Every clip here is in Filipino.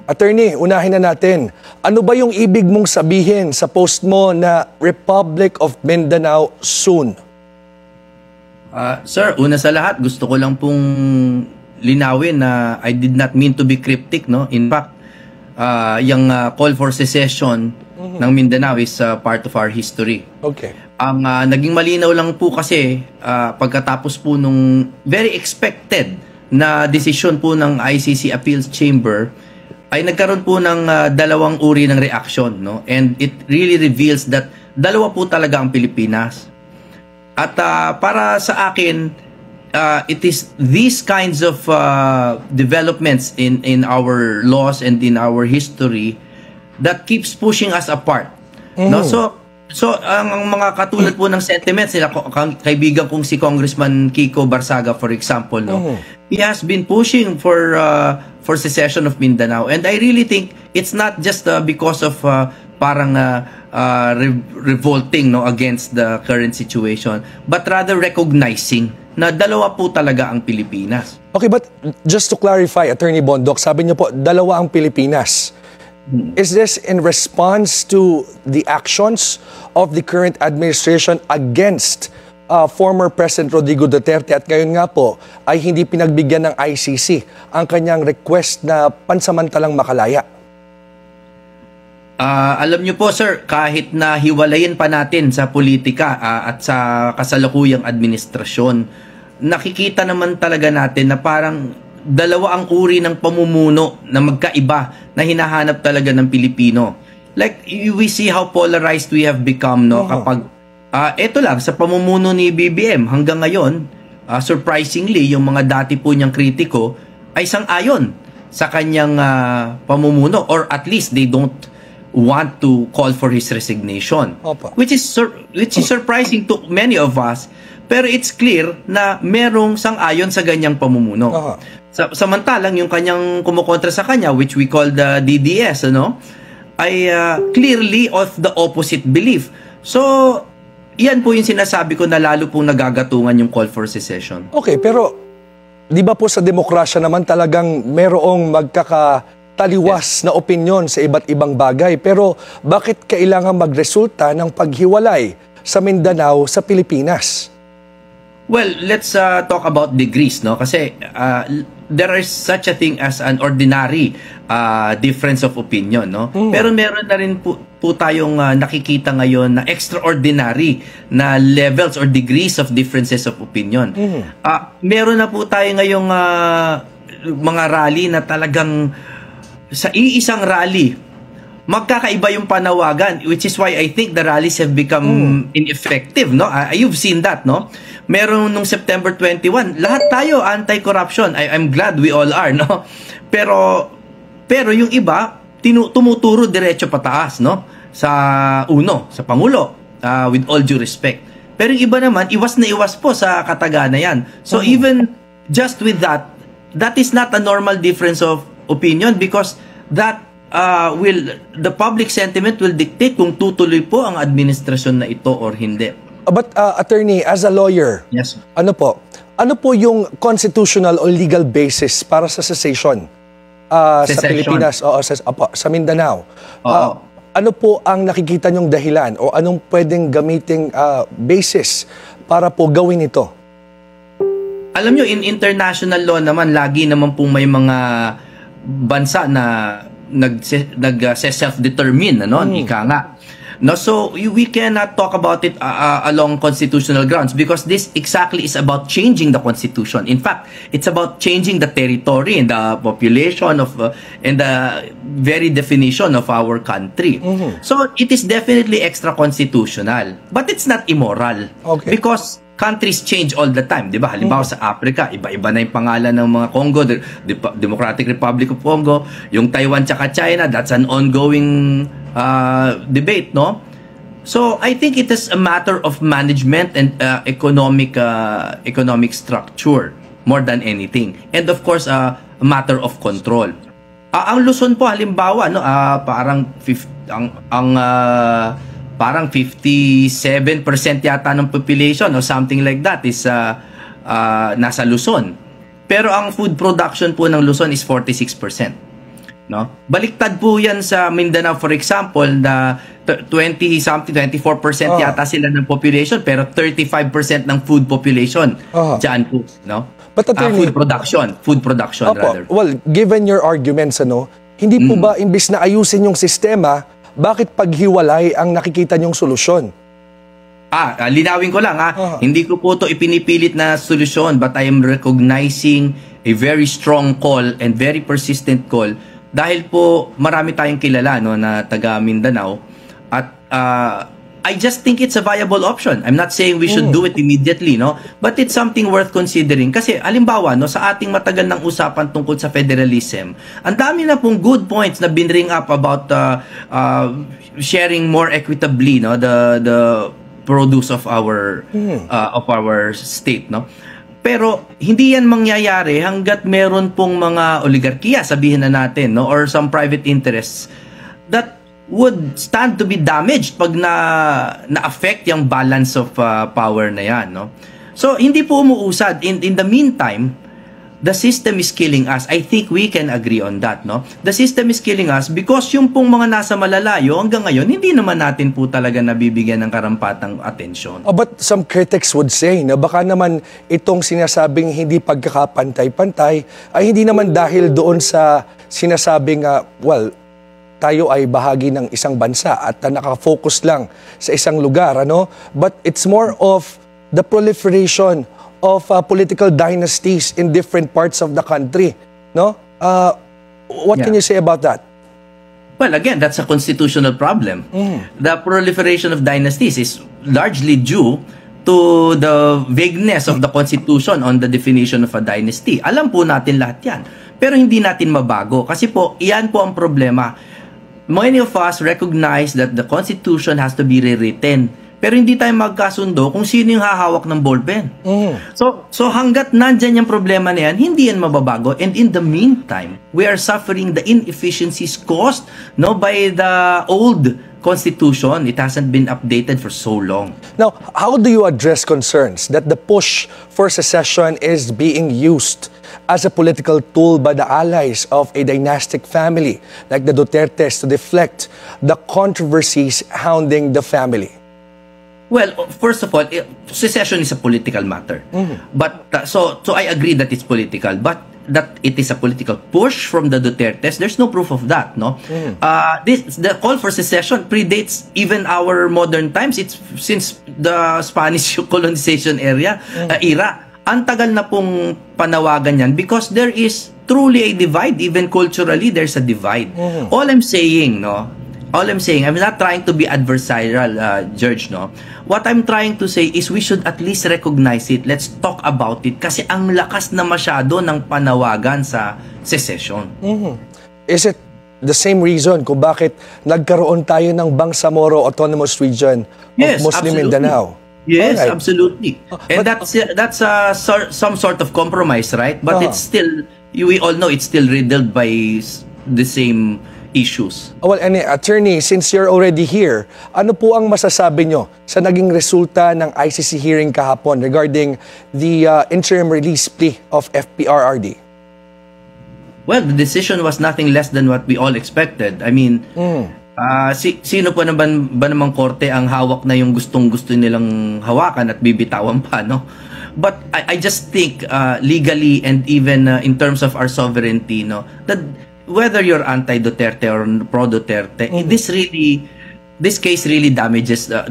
Attorney, unahin na natin. Ano ba yung ibig mong sabihin sa post mo na Republic of Mindanao soon? Sir, una sa lahat, gusto ko lang pong linawin na I did not mean to be cryptic, no? In fact, yung call for secession ng Mindanao is part of our history. Okay. Ang naging malinaw lang po kasi pagkatapos po nung very expected na desisyon po ng ICC Appeals Chamber, ay nagkaroon po ng dalawang uri ng reaction, no? And it really reveals that dalawa po talaga ang Pilipinas. At para sa akin, it is these kinds of developments in our laws and in our history that keeps pushing us apart. No? So ang mga katulad po ng sentiments nila, kaibigan kong si Congressman Kiko Barsaga, for example, no? He has been pushing for secession of Mindanao, and I really think it's not just because of parang revolting, no, against the current situation, but rather recognizing na dalawa po talaga ang Pilipinas. Okay, but just to clarify, Attorney Bondoc, sabi niyo po dalawa ang Pilipinas. Is this in response to the actions of the current administration against former President Rodrigo Duterte, at ngayon nga po ay hindi pinagbigyan ng ICC ang kanyang request na pansamantalang makalaya? Alam niyo po, sir, kahit na hiwalayin pa natin sa politika at sa kasalukuyang administrasyon, nakikita naman talaga natin na parang dalawa ang uri ng pamumuno na magkaiba na hinahanap talaga ng Pilipino. Like, we see how polarized we have become, no? Kapag, eto lang, sa pamumuno ni BBM, hanggang ngayon, surprisingly, yung mga dati po niyang kritiko ay sang-ayon sa kanyang pamumuno, or at least they don't want to call for his resignation. Which is surprising to many of us, pero it's clear na merong sang-ayon sa ganyang pamumuno. Samantalang yung kanyang kumukontra sa kanya, which we call the DDS, ano, ay clearly of the opposite belief. So, yan po yung sinasabi ko na lalo pong nagagatungan yung call for secession. Okay, pero di ba po sa demokrasya naman talagang merong magkakataliwas na opinyon sa iba't ibang bagay, pero bakit kailangan magresulta ng paghiwalay sa Mindanao sa Pilipinas? Well, let's talk about degrees, no? Kasi there is such a thing as an ordinary difference of opinion, no? Pero meron na rin po tayong nakikita ngayon na extraordinary na levels or degrees of differences of opinion. Meron na po tayo ngayong mga rally na talagang sa iisang rally magkakaiba yung panawagan, which is why I think the rallies have become ineffective, no? You've seen that, no? Meron nung September 21, lahat tayo anti-corruption. I'm glad we all are, no? Pero yung iba tumuturo diretso pataas, no? Sa Pangulo, with all due respect. Pero yung iba naman iwas na iwas po sa katagana yan. So even just with that is not a normal difference of opinion, because that the public sentiment will dictate kung tutuloy po ang administrasyon na ito or hindi. But attorney, as a lawyer, yes, ano po yung constitutional or legal basis para sa cessation sa Pilipinas o sa Mindanao? Ano po ang nakikita niyong dahilan o anong pwedeng gamiting basis para po gawin ito? Alam niyo, in international law naman, lagi naman pong may mga bansa na nag-self-determine, ano? Ika nga. No, so we cannot talk about it along constitutional grounds, because this exactly is about changing the constitution. In fact, it's about changing the territory and the population of and the very definition of our country. So it is definitely extra-constitutional, but it's not immoral. Okay. Because countries change all the time, di ba? Halimbawa sa Africa, iba-iba na yung pangalan ng mga Congo, Democratic Republic of Congo, yung Taiwan tsaka China, that's an ongoing debate, no? So I think it is a matter of management and economic structure more than anything, and of course a matter of control. Ang Luzon po halimbawa, no, parang 57% yata ng population or something like that is nasa Luzon. Pero ang food production po ng Luzon is 46%. no? Baliktad po 'yan sa Mindanao, for example, na 20 something 24% yata sila ng population, pero 35% ng food population diyan po, no? But attorney, food production rather. Well, given your arguments, hindi po ba imbis na ayusin yung sistema, bakit paghiwalay ang nakikita niyong solusyon? Linawin ko lang Hindi ko po ito ipinipilit na solusyon, but I am recognizing a very strong call and very persistent call dahil po marami tayong kilala na taga Mindanao at I just think it's a viable option. I'm not saying we should do it immediately, but it's something worth considering kasi halimbawa sa ating matagal ng usapan tungkol sa federalism, ang dami na pong good points na binring up about sharing more equitably the produce of our state, pero hindi yan mangyayari hanggat meron pong mga oligarkiya, sabihin na natin, or some private interests that would stand to be damaged pag na-affect yung balance of power na yan, So hindi po umuusad. In the meantime, the system is killing us. I think we can agree on that, The system is killing us because yung pong mga nasa malalayo hanggang ngayon, hindi naman natin po talaga nabibigyan ng karampatang atensyon. But some critics would say na baka naman itong sinasabing hindi pagkakapantay-pantay ay hindi naman dahil doon sa sinasabing, tayo ay bahagi ng isang bansa at nakafocus lang sa isang lugar, But it's more of the proliferation of political dynasties in different parts of the country, What can you say about that? Well, again, that's a constitutional problem. The proliferation of dynasties is largely due to the vagueness of the Constitution on the definition of a dynasty. Alam po natin lahat yan. Pero hindi natin mabago. Kasi po, iyan po ang problema. Many of us recognize that the Constitution has to be rewritten. Pero hindi tayo magkasundo kung sino yung hahawak ng ballpen. So hanggat nandyan yung problema na yan, hindi yan mababago. And in the meantime, we are suffering the inefficiencies caused by the old Constitution. It hasn't been updated for so long. Now, how do you address concerns that the push for secession is being used as a political tool by the allies of a dynastic family like the Dutertes to deflect the controversies hounding the family? Well, first of all, secession is a political matter. But so I agree that it's political, but that it is a political push from the Dutertes, there's no proof of that, the call for secession predates even our modern times. It's since the Spanish colonization era. Ang tagal na pong panawagan yan because there is truly a divide. Even culturally, there's a divide. All I'm saying, I'm not trying to be adversarial, George, What I'm trying to say is we should at least recognize it. Let's talk about it kasi ang lakas na masyado ng panawagan sa secession. Is it the same reason kung bakit nagkaroon tayo ng Bangsamoro Autonomous Region of Muslim Mindanao? Yes, absolutely. And that's some sort of compromise, right? But it's still, we all know it's still riddled by the same issues. Well, attorney, since you're already here, ano po ang masasabi nyo sa naging resulta ng ICC hearing kahapon regarding the interim release plea of FPRRD? Well, the decision was nothing less than what we all expected. I mean, sino pa naman ba namang korte ang hawak na yung gustong-gusto nilang hawakan at bibitawan pa, But I just think legally and even in terms of our sovereignty, that whether you're anti-Duterte or pro-Duterte, this case really damages a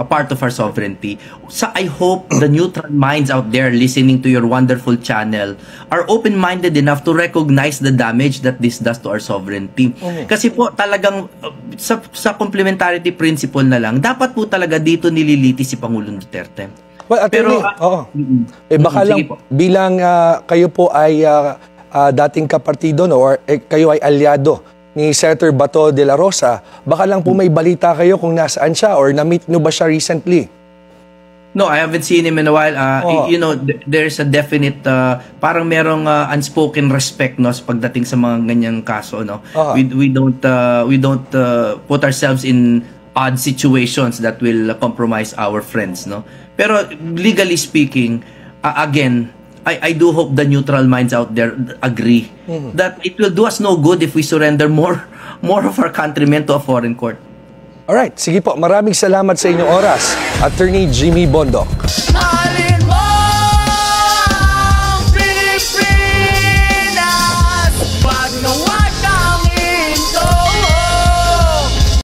part of our sovereignty. So I hope the neutral minds out there listening to your wonderful channel are open-minded enough to recognize the damage that this does to our sovereignty. Kasi po talagang sa complementarity principle na lang, dapat po talaga dito nililiti si Pangulong Duterte. Well, attorney, baka lang bilang kayo po ay dating kapartido or kayo ay alyado ni Senator Bato de la Rosa, baka lang po may balita kayo kung nasaan siya or na-meet nyo ba siya recently? No, I haven't seen him in a while. There's a definite parang merong unspoken respect sa pagdating sa mga ganyang kaso, We don't put ourselves in odd situations that will compromise our friends, Pero legally speaking, again, I do hope the neutral minds out there agree that it will do us no good if we surrender more of our countrymen to a foreign court. Alright, sige po. Maraming salamat sa inyong oras, Attorney Jimmy Bondoc.